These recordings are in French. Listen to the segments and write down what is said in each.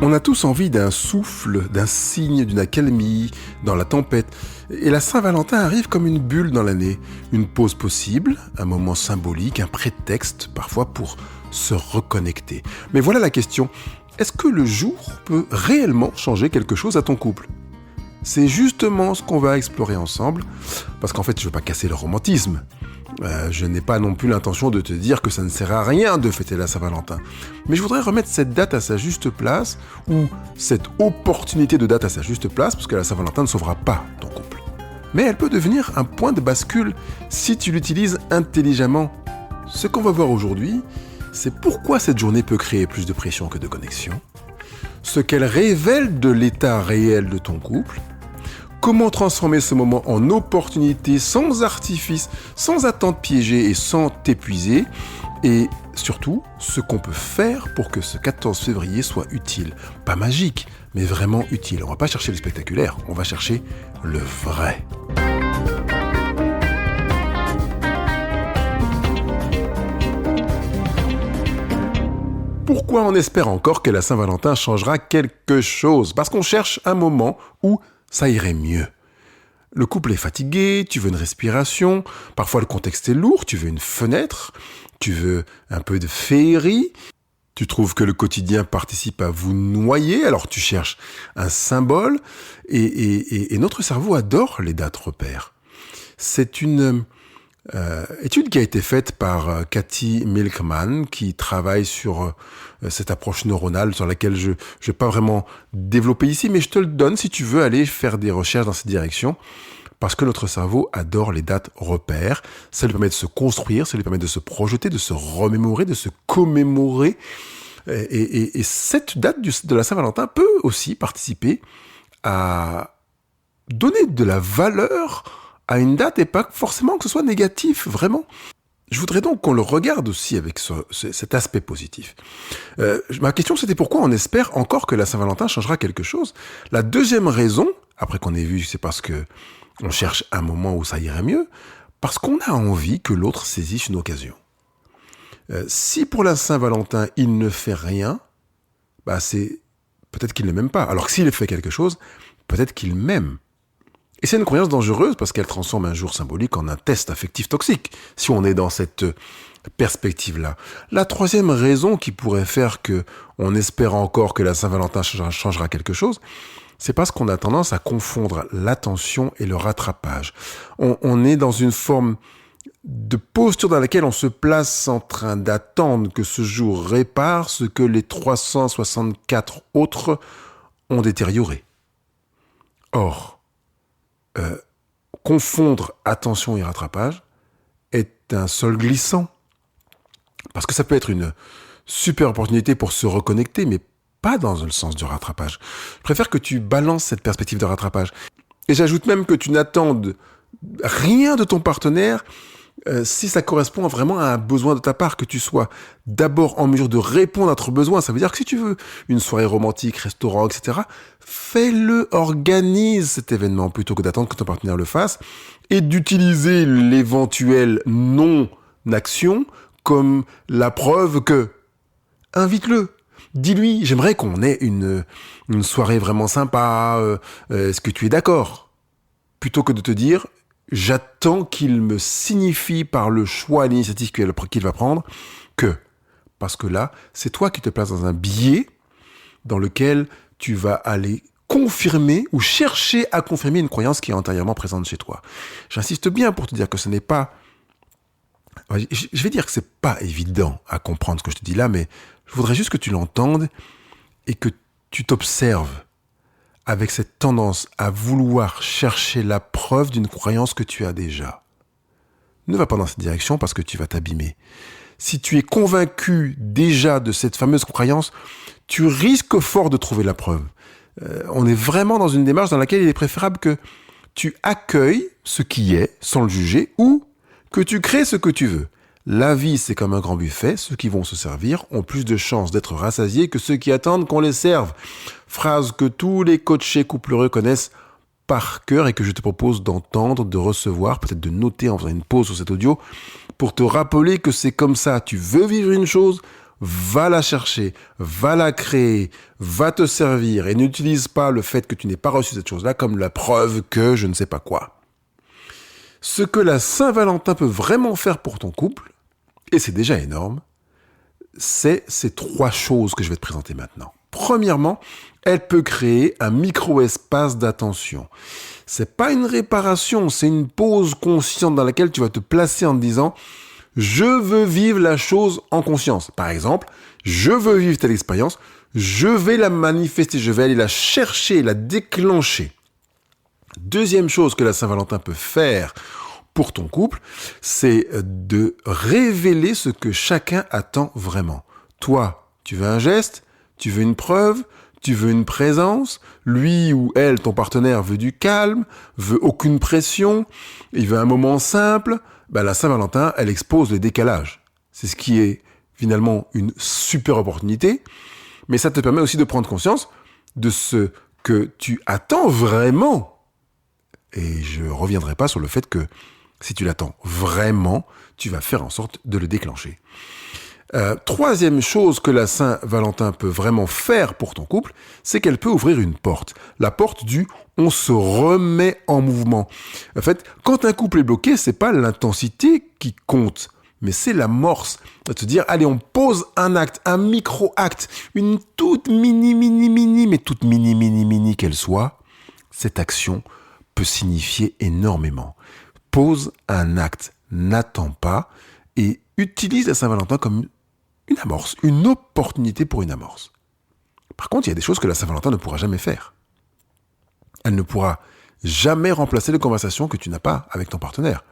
On a tous envie d'un souffle, d'un signe, d'une accalmie dans la tempête. Et la Saint-Valentin arrive comme une bulle dans l'année. Une pause possible, un moment symbolique, un prétexte parfois pour se reconnecter. Mais voilà la question. Est-ce que le jour peut réellement changer quelque chose à ton couple ? C'est justement ce qu'on va explorer ensemble. Parce qu'en fait, je ne veux pas casser le romantisme. Je n'ai pas non plus l'intention de te dire que ça ne sert à rien de fêter la Saint-Valentin. Mais je voudrais remettre cette date à sa juste place, ou cette opportunité de date à sa juste place, parce que la Saint-Valentin ne sauvera pas ton couple. Mais elle peut devenir un point de bascule si tu l'utilises intelligemment. Ce qu'on va voir aujourd'hui, c'est pourquoi cette journée peut créer plus de pression que de connexion, ce qu'elle révèle de l'état réel de ton couple, comment transformer ce moment en opportunité sans artifice, sans attente piégée et sans t'épuiser. Et surtout, ce qu'on peut faire pour que ce 14 février soit utile. Pas magique, mais vraiment utile. On va pas chercher le spectaculaire, on va chercher le vrai. Pourquoi on espère encore que la Saint-Valentin changera quelque chose ? Parce qu'on cherche un moment où ça irait mieux. Le couple est fatigué, tu veux une respiration, parfois le contexte est lourd, tu veux une fenêtre, tu veux un peu de féerie, tu trouves que le quotidien participe à vous noyer, alors tu cherches un symbole, et notre cerveau adore les dates repères. C'est une étude qui a été faite par Cathy Milkman, qui travaille sur cette approche neuronale sur laquelle je vais pas vraiment développer ici, mais je te le donne si tu veux aller faire des recherches dans cette direction, parce que notre cerveau adore les dates repères. Ça lui permet de se construire, ça lui permet de se projeter, de se remémorer, de se commémorer. Et cette date de la Saint-Valentin peut aussi participer à donner de la valeur à une date et pas forcément que ce soit négatif, vraiment. Je voudrais donc qu'on le regarde aussi avec cet aspect positif. Ma question, c'était pourquoi on espère encore que la Saint-Valentin changera quelque chose. La deuxième raison, après qu'on ait vu, c'est parce que on cherche un moment où ça irait mieux, parce qu'on a envie que l'autre saisisse une occasion. Si pour la Saint-Valentin, il ne fait rien, c'est peut-être qu'il ne m'aime pas. Alors que s'il fait quelque chose, peut-être qu'il m'aime. Et c'est une croyance dangereuse parce qu'elle transforme un jour symbolique en un test affectif toxique, si on est dans cette perspective-là. La troisième raison qui pourrait faire que on espère encore que la Saint-Valentin changera quelque chose, c'est parce qu'on a tendance à confondre l'attention et le rattrapage. On est dans une forme de posture dans laquelle on se place en train d'attendre que ce jour répare ce que les 364 autres ont détérioré. Or, confondre attention et rattrapage est un sol glissant. Parce que ça peut être une super opportunité pour se reconnecter, mais pas dans le sens du rattrapage. Je préfère que tu balances cette perspective de rattrapage. Et j'ajoute même que tu n'attendes rien de ton partenaire si ça correspond vraiment à un besoin de ta part, que tu sois d'abord en mesure de répondre à ton besoin. Ça veut dire que si tu veux une soirée romantique, restaurant, etc., fais-le, organise cet événement plutôt que d'attendre que ton partenaire le fasse et d'utiliser l'éventuelle non-action comme la preuve que invite-le. Dis-lui, j'aimerais qu'on ait une soirée vraiment sympa, est-ce que tu es d'accord ? Plutôt que de te dire, j'attends qu'il me signifie par le choix et l'initiative qu'il va prendre que, parce que là, c'est toi qui te places dans un biais dans lequel tu vas aller confirmer ou chercher à confirmer une croyance qui est antérieurement présente chez toi. J'insiste bien pour te dire que ce n'est pas... Je vais dire que c'est pas évident à comprendre ce que je te dis là, mais je voudrais juste que tu l'entendes et que tu t'observes avec cette tendance à vouloir chercher la preuve d'une croyance que tu as déjà. Ne va pas dans cette direction parce que tu vas t'abîmer. Si tu es convaincu déjà de cette fameuse croyance, tu risques fort de trouver la preuve. On est vraiment dans une démarche dans laquelle il est préférable que tu accueilles ce qui est, sans le juger, ou que tu crées ce que tu veux. La vie, c'est comme un grand buffet. Ceux qui vont se servir ont plus de chances d'être rassasiés que ceux qui attendent qu'on les serve. Phrase que tous les coachés coupleux connaissent par cœur et que je te propose d'entendre, de recevoir, peut-être de noter en faisant une pause sur cet audio pour te rappeler que c'est comme ça. Tu veux vivre une chose, va la chercher, va la créer, va te servir et n'utilise pas le fait que tu n'aies pas reçu cette chose-là comme la preuve que je ne sais pas quoi. Ce que la Saint-Valentin peut vraiment faire pour ton couple, et c'est déjà énorme, c'est ces 3 choses que je vais te présenter maintenant. Premièrement, elle peut créer un micro-espace d'attention. C'est pas une réparation, c'est une pause consciente dans laquelle tu vas te placer en te disant « Je veux vivre la chose en conscience ». Par exemple, je veux vivre telle expérience, je vais la manifester, je vais aller la chercher, la déclencher. Deuxième chose que la Saint-Valentin peut faire pour ton couple, c'est de révéler ce que chacun attend vraiment. Toi, tu veux un geste, tu veux une preuve, tu veux une présence, lui ou elle, ton partenaire, veut du calme, veut aucune pression, il veut un moment simple. La Saint-Valentin, elle expose le décalage. C'est ce qui est finalement une super opportunité, mais ça te permet aussi de prendre conscience de ce que tu attends vraiment. Et je ne reviendrai pas sur le fait que si tu l'attends vraiment, tu vas faire en sorte de le déclencher. Troisième chose que la Saint-Valentin peut vraiment faire pour ton couple, c'est qu'elle peut ouvrir une porte. La porte du « on se remet en mouvement ». En fait, quand un couple est bloqué, c'est pas l'intensité qui compte, mais c'est l'amorce. De te dire, allez, on pose un acte, un micro-acte, une toute mini, mais toute mini qu'elle soit, cette action peut signifier énormément. Pose un acte, n'attends pas et utilise la Saint-Valentin comme une amorce, une opportunité pour une amorce. Par contre, il y a des choses que la Saint-Valentin ne pourra jamais faire. Elle ne pourra jamais remplacer les conversations que tu n'as pas avec ton partenaire.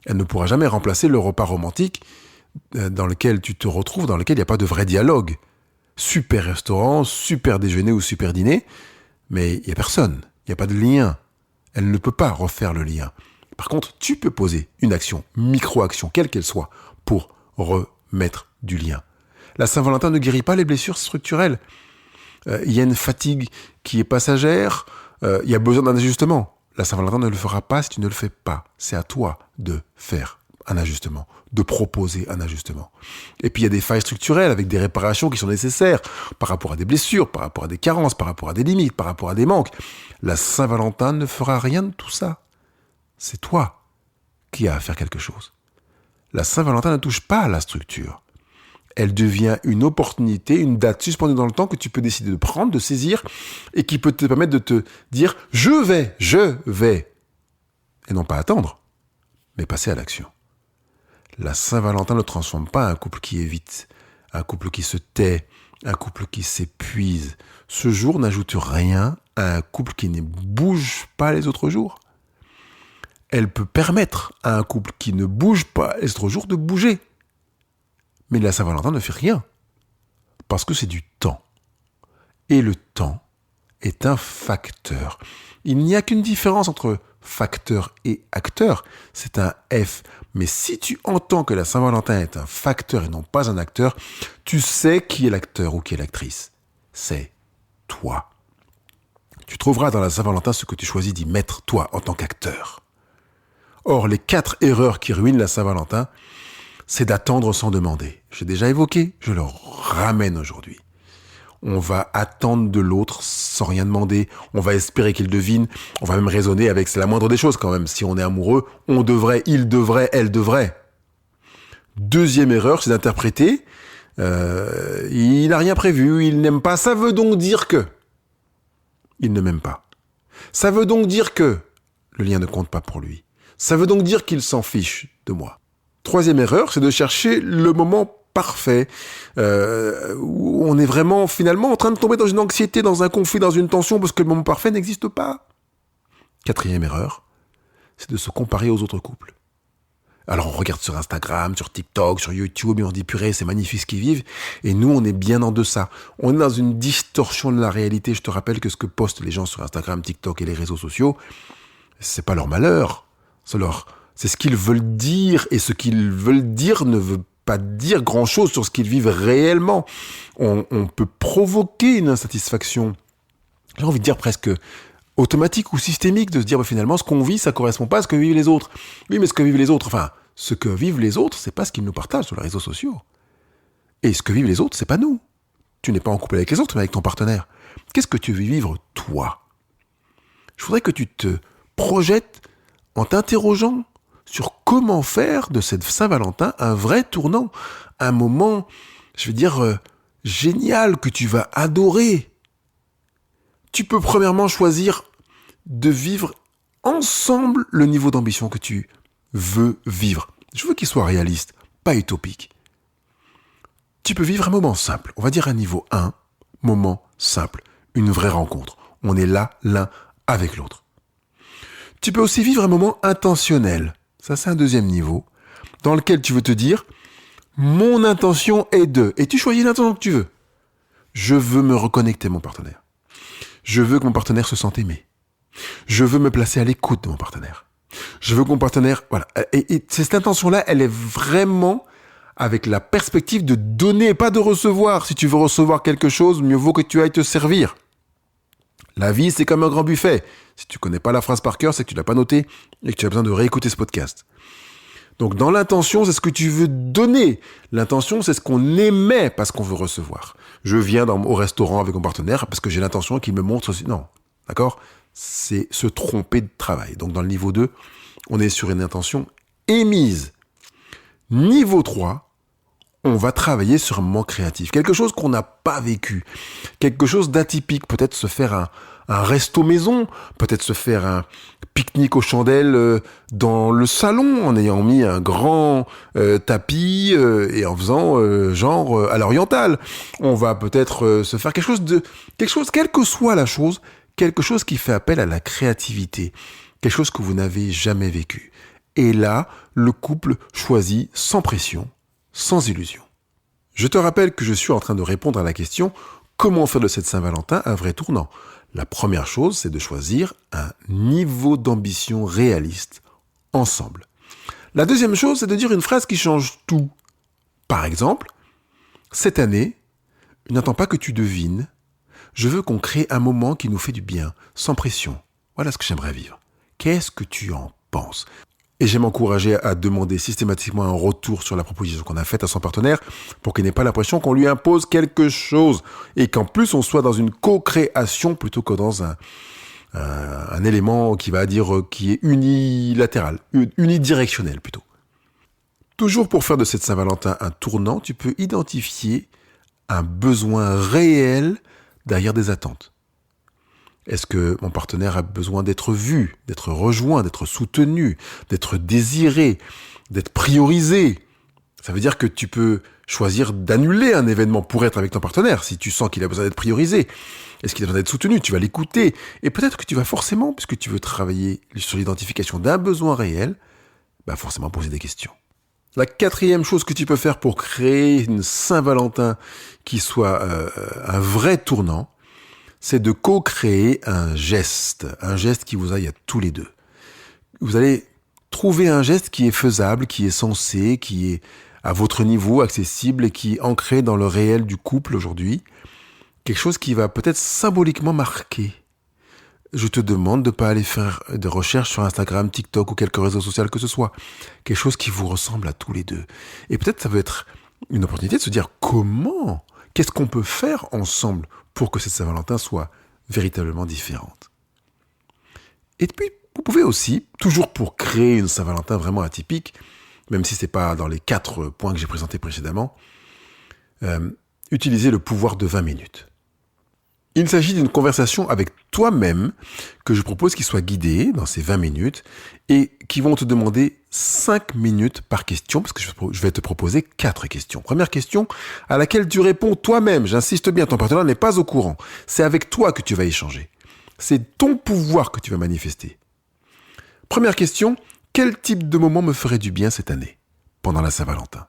Elle ne pourra jamais remplacer le repas romantique dans lequel tu te retrouves, dans lequel il n'y a pas de vrai dialogue. Super restaurant, super déjeuner ou super dîner, mais il n'y a personne, il n'y a pas de lien. Elle ne peut pas refaire le lien. Par contre, tu peux poser une action, micro-action, quelle qu'elle soit, pour remettre du lien. La Saint-Valentin ne guérit pas les blessures structurelles. Il y a une fatigue qui est passagère, il y a besoin d'un ajustement. La Saint-Valentin ne le fera pas si tu ne le fais pas. C'est à toi de faire un ajustement, de proposer un ajustement. Et puis il y a des failles structurelles avec des réparations qui sont nécessaires par rapport à des blessures, par rapport à des carences, par rapport à des limites, par rapport à des manques. La Saint-Valentin ne fera rien de tout ça. C'est toi qui as à faire quelque chose. La Saint-Valentin ne touche pas à la structure. Elle devient une opportunité, une date suspendue dans le temps que tu peux décider de prendre, de saisir, et qui peut te permettre de te dire « je vais ». Et non pas attendre, mais passer à l'action. La Saint-Valentin ne transforme pas un couple qui évite, un couple qui se tait, un couple qui s'épuise. Ce jour n'ajoute rien à un couple qui ne bouge pas les autres jours. Elle peut permettre à un couple qui ne bouge pas les autres jours de bouger. Mais la Saint-Valentin ne fait rien, parce que c'est du temps. Et le temps est un facteur. Il n'y a qu'une différence entre facteur et acteur, c'est un F. Mais si tu entends que la Saint-Valentin est un facteur et non pas un acteur, tu sais qui est l'acteur ou qui est l'actrice. C'est toi. Tu trouveras dans la Saint-Valentin ce que tu choisis d'y mettre, toi, en tant qu'acteur. Or, les 4 erreurs qui ruinent la Saint-Valentin, c'est d'attendre sans demander. J'ai déjà évoqué, je le ramène aujourd'hui. On va attendre de l'autre sans rien demander, on va espérer qu'il devine, on va même raisonner avec, c'est la moindre des choses quand même, si on est amoureux, on devrait, il devrait, elle devrait. Deuxième erreur, c'est d'interpréter, il n'a rien prévu, il n'aime pas, ça veut donc dire que il ne m'aime pas. Ça veut donc dire que le lien ne compte pas pour lui. Ça veut donc dire qu'il s'en fiche de moi. Troisième erreur, c'est de chercher le moment parfait, où on est vraiment finalement en train de tomber dans une anxiété, dans un conflit, dans une tension, parce que le moment parfait n'existe pas. Quatrième erreur, c'est de se comparer aux autres couples. Alors on regarde sur Instagram, sur TikTok, sur YouTube, et on se dit purée, c'est magnifique ce qu'ils vivent, et nous on est bien en deçà. On est dans une distorsion de la réalité. Je te rappelle que ce que postent les gens sur Instagram, TikTok et les réseaux sociaux, c'est pas leur malheur, c'est ce qu'ils veulent dire, et ce qu'ils veulent dire ne veut pas dire grand-chose sur ce qu'ils vivent réellement. On peut provoquer une insatisfaction, j'ai envie de dire presque automatique ou systémique, de se dire finalement ce qu'on vit, ça correspond pas à ce que vivent les autres. Oui, mais ce que vivent les autres, ce que vivent les autres, c'est pas ce qu'ils nous partagent sur les réseaux sociaux. Et ce que vivent les autres, c'est pas nous. Tu n'es pas en couple avec les autres, mais avec ton partenaire. Qu'est-ce que tu veux vivre, toi? Je voudrais que tu te projettes en t'interrogeant sur comment faire de cette Saint-Valentin un vrai tournant, un moment, je veux dire, génial, que tu vas adorer. Tu peux premièrement choisir de vivre ensemble le niveau d'ambition que tu veux vivre. Je veux qu'il soit réaliste, pas utopique. Tu peux vivre un moment simple, on va dire un niveau 1, moment simple, une vraie rencontre. On est là, l'un avec l'autre. Tu peux aussi vivre un moment intentionnel, ça c'est un deuxième niveau, dans lequel tu veux te dire, mon intention est de, et tu choisis l'intention que tu veux. Je veux me reconnecter à mon partenaire. Je veux que mon partenaire se sente aimé. Je veux me placer à l'écoute de mon partenaire. Je veux que mon partenaire, voilà. Et cette intention-là, elle est vraiment avec la perspective de donner et pas de recevoir. Si tu veux recevoir quelque chose, mieux vaut que tu ailles te servir. La vie, c'est comme un grand buffet. Si tu connais pas la phrase par cœur, c'est que tu l'as pas notée et que tu as besoin de réécouter ce podcast. Donc, dans l'intention, c'est ce que tu veux donner. L'intention, c'est ce qu'on émet parce qu'on veut recevoir. Je viens au restaurant avec mon partenaire parce que j'ai l'intention qu'il me montre ceci. Non. D'accord? C'est se tromper de travail. Donc, dans le niveau 2, on est sur une intention émise. Niveau 3, on va travailler sur un moment créatif. Quelque chose qu'on n'a pas vécu. Quelque chose d'atypique. Peut-être se faire un resto maison. Peut-être se faire un pique-nique aux chandelles dans le salon en ayant mis un grand tapis et en faisant genre à l'orientale. On va peut-être se faire quelque chose, quelle que soit la chose, quelque chose qui fait appel à la créativité. Quelque chose que vous n'avez jamais vécu. Et là, le couple choisit sans pression, sans illusion. Je te rappelle que je suis en train de répondre à la question « Comment faire de cette Saint-Valentin un vrai tournant ?» La première chose, c'est de choisir un niveau d'ambition réaliste ensemble. La deuxième chose, c'est de dire une phrase qui change tout. Par exemple, cette année, n'attends pas que tu devines. Je veux qu'on crée un moment qui nous fait du bien, sans pression. Voilà ce que j'aimerais vivre. Qu'est-ce que tu en penses ? Et j'aime encourager à demander systématiquement un retour sur la proposition qu'on a faite à son partenaire pour qu'il n'ait pas l'impression qu'on lui impose quelque chose et qu'en plus on soit dans une co-création plutôt que dans un élément qui va dire qui est unilatéral, unidirectionnel plutôt. Toujours pour faire de cette Saint-Valentin un tournant, tu peux identifier un besoin réel derrière des attentes. Est-ce que mon partenaire a besoin d'être vu, d'être rejoint, d'être soutenu, d'être désiré, d'être priorisé? Ça veut dire que tu peux choisir d'annuler un événement pour être avec ton partenaire si tu sens qu'il a besoin d'être priorisé. Est-ce qu'il a besoin d'être soutenu? Tu vas l'écouter. Et peut-être que tu vas forcément, puisque tu veux travailler sur l'identification d'un besoin réel, forcément poser des questions. La quatrième chose que tu peux faire pour créer une Saint-Valentin qui soit un vrai tournant, c'est de co-créer un geste qui vous aille à tous les deux. Vous allez trouver un geste qui est faisable, qui est sensé, qui est à votre niveau, accessible et qui est ancré dans le réel du couple aujourd'hui. Quelque chose qui va peut-être symboliquement marquer. Je te demande de ne pas aller faire des recherches sur Instagram, TikTok ou quelque réseau social que ce soit. Quelque chose qui vous ressemble à tous les deux. Et peut-être ça peut être une opportunité de se dire comment ? Qu'est-ce qu'on peut faire ensemble pour que cette Saint-Valentin soit véritablement différente? Et puis, vous pouvez aussi, toujours pour créer une Saint-Valentin vraiment atypique, même si ce n'est pas dans les 4 points que j'ai présentés précédemment, utiliser le pouvoir de 20 minutes. Il s'agit d'une conversation avec toi-même que je propose qui soit guidée dans ces 20 minutes et qui vont te demander 5 minutes par question parce que je vais te proposer 4 questions. Première question à laquelle tu réponds toi-même. J'insiste bien, ton partenaire n'est pas au courant. C'est avec toi que tu vas échanger. C'est ton pouvoir que tu vas manifester. Première question, quel type de moment me ferait du bien cette année pendant la Saint-Valentin?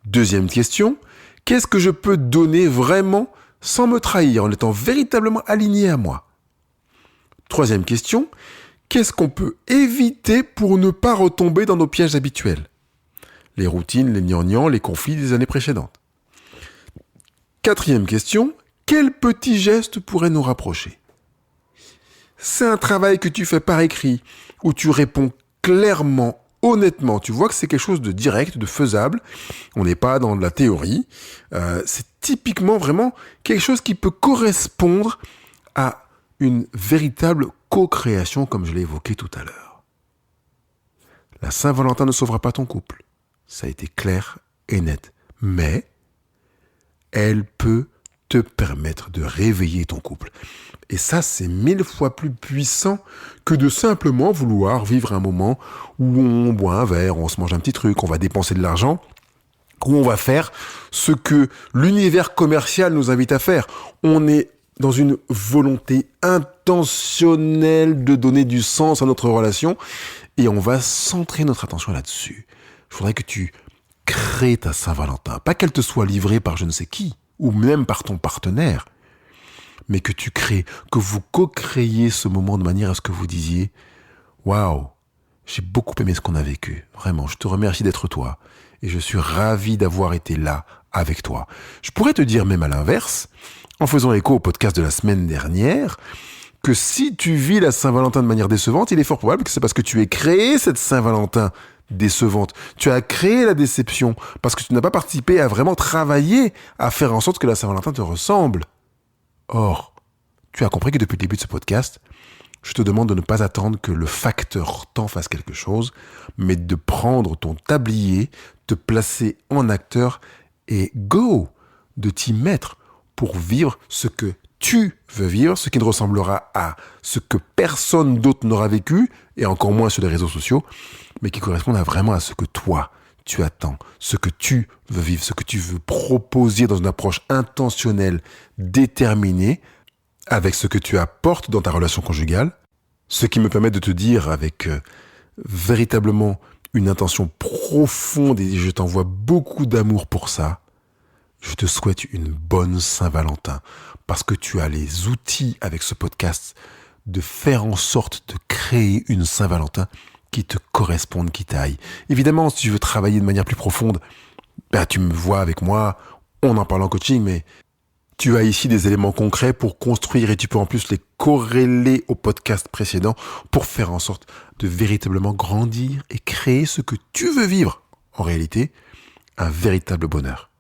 Deuxième question, qu'est-ce que je peux donner vraiment sans me trahir, en étant véritablement aligné à moi? Troisième question, qu'est-ce qu'on peut éviter pour ne pas retomber dans nos pièges habituels? Les routines, les gnangnans, les conflits des années précédentes. Quatrième question, quel petit geste pourrait nous rapprocher? C'est un travail que tu fais par écrit, où tu réponds clairement, honnêtement, tu vois que c'est quelque chose de direct, de faisable, on n'est pas dans de la théorie, c'est typiquement vraiment quelque chose qui peut correspondre à une véritable co-création, comme je l'ai évoqué tout à l'heure. La Saint-Valentin ne sauvera pas ton couple, ça a été clair et net, mais elle peut te permettre de réveiller ton couple. Et ça, c'est 1000 fois plus puissant que de simplement vouloir vivre un moment où on boit un verre, on se mange un petit truc, on va dépenser de l'argent, où on va faire ce que l'univers commercial nous invite à faire. On est dans une volonté intentionnelle de donner du sens à notre relation et on va centrer notre attention là-dessus. Il faudrait que tu crées ta Saint-Valentin. Pas qu'elle te soit livrée par je ne sais qui, ou même par ton partenaire, mais que tu crées, que vous co-créiez ce moment de manière à ce que vous disiez « Waouh, j'ai beaucoup aimé ce qu'on a vécu. Vraiment, je te remercie d'être toi. Et je suis ravi d'avoir été là avec toi. » Je pourrais te dire même à l'inverse, en faisant écho au podcast de la semaine dernière, que si tu vis la Saint-Valentin de manière décevante, il est fort probable que c'est parce que tu aies créé cette Saint-Valentin décevante. Tu as créé la déception parce que tu n'as pas participé à vraiment travailler à faire en sorte que la Saint-Valentin te ressemble. Or, tu as compris que depuis le début de ce podcast, je te demande de ne pas attendre que le facteur temps fasse quelque chose, mais de prendre ton tablier, te placer en acteur et go, de t'y mettre pour vivre ce que tu veux vivre, ce qui ne ressemblera à ce que personne d'autre n'aura vécu, et encore moins sur les réseaux sociaux, mais qui correspondra vraiment à ce que toi, tu attends, ce que tu veux vivre, ce que tu veux proposer dans une approche intentionnelle, déterminée, avec ce que tu apportes dans ta relation conjugale, ce qui me permet de te dire avec véritablement une intention profonde, et je t'envoie beaucoup d'amour pour ça, je te souhaite une bonne Saint-Valentin, parce que tu as les outils avec ce podcast de faire en sorte de créer une Saint-Valentin qui te corresponde, qui t'aille. Évidemment, si tu veux travailler de manière plus profonde, tu me vois avec moi, on en parle en coaching, mais tu as ici des éléments concrets pour construire et tu peux en plus les corréler au podcast précédent pour faire en sorte de véritablement grandir et créer ce que tu veux vivre. En réalité, un véritable bonheur.